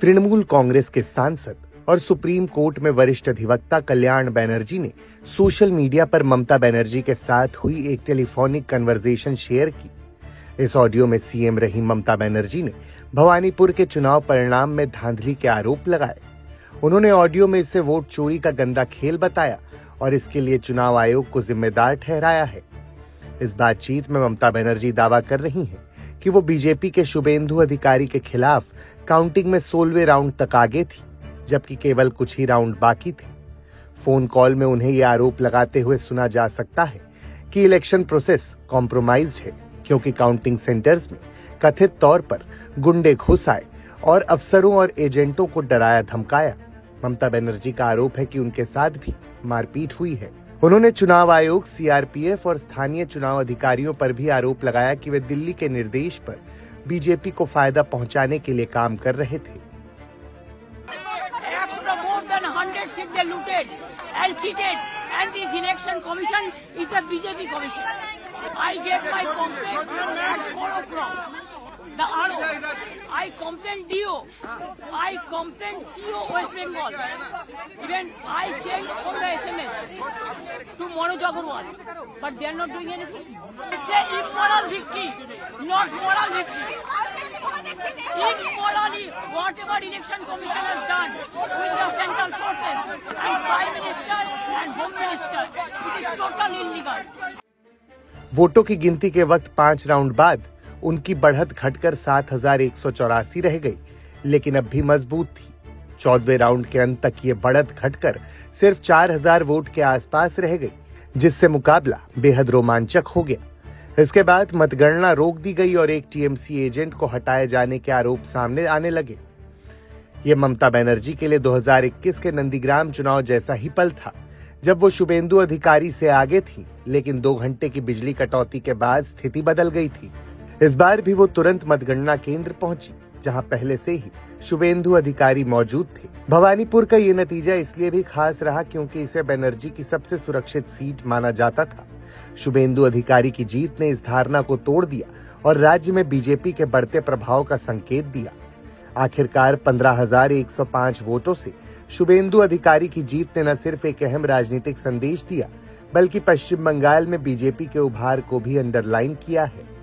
तृणमूल कांग्रेस के सांसद और सुप्रीम कोर्ट में वरिष्ठ अधिवक्ता कल्याण बनर्जी ने सोशल मीडिया पर ममता बनर्जी के साथ हुई एक टेलीफोनिक कन्वर्सेशन शेयर की। इस ऑडियो में सीएम रही ममता बनर्जी ने भवानीपुर के चुनाव परिणाम में धांधली के आरोप लगाए। उन्होंने ऑडियो में इसे वोट चोरी का गंदा खेल बताया और इसके लिए चुनाव आयोग को जिम्मेदार ठहराया है। इस बातचीत में ममता बनर्जी दावा कर रही हैं कि वो बीजेपी के शुभेंदु अधिकारी के खिलाफ काउंटिंग में 16वें राउंड तक आगे थी, जबकि केवल कुछ ही राउंड बाकी थे। फोन कॉल में उन्हें ये आरोप लगाते हुए सुना जा सकता है कि इलेक्शन प्रोसेस कॉम्प्रोमाइज्ड है, क्योंकि काउंटिंग सेंटर्स में कथित तौर पर गुंडे घुस आए और अफसरों और एजेंटों को डराया धमकाया। ममता बनर्जी का आरोप है कि उनके साथ भी मारपीट हुई है। उन्होंने चुनाव आयोग, सीआरपीएफ और स्थानीय चुनाव अधिकारियों पर भी आरोप लगाया कि वे दिल्ली के निर्देश पर बीजेपी को फायदा पहुंचाने के लिए काम कर रहे थे। The RO, I complained DO, I complained CO West Bengal. Even I sent all the SMS to Manoj Agarwal, but they are not doing anything. It's a immoral victory, not moral victory. Immorally, whatever election commission has done with the central forces and Prime Minister and Home Minister, it is totally illegal. वोटों की गिनती के वक्त 5 round बाद उनकी बढ़त घटकर 7,184 रह गई, लेकिन अब भी मजबूत थी। 14वें राउंड के अंत तक ये बढ़त घटकर सिर्फ 4,000 वोट के आसपास रह गई, जिससे मुकाबला बेहद रोमांचक हो गया। इसके बाद मतगणना रोक दी गई और एक टीएमसी एजेंट को हटाए जाने के आरोप सामने आने लगे। ये ममता बनर्जी के लिए 2021 के नंदीग्राम चुनाव जैसा ही पल था, जब वो शुभेंदु अधिकारी से आगे थी, लेकिन 2 घंटे की बिजली कटौती के बाद स्थिति बदल गई थी। इस बार भी वो तुरंत मतगणना केंद्र पहुंची, जहां पहले से ही शुभेंदु अधिकारी मौजूद थे। भवानीपुर का ये नतीजा इसलिए भी खास रहा क्योंकि इसे बनर्जी की सबसे सुरक्षित सीट माना जाता था। शुभेंदु अधिकारी की जीत ने इस धारणा को तोड़ दिया और राज्य में बीजेपी के बढ़ते प्रभाव का संकेत दिया। आखिरकार 15,105 वोटों से शुभेंदु अधिकारी की जीत ने न सिर्फ एक अहम राजनीतिक संदेश दिया, बल्कि पश्चिम बंगाल में बीजेपी के उभार को भी अंडरलाइन किया है।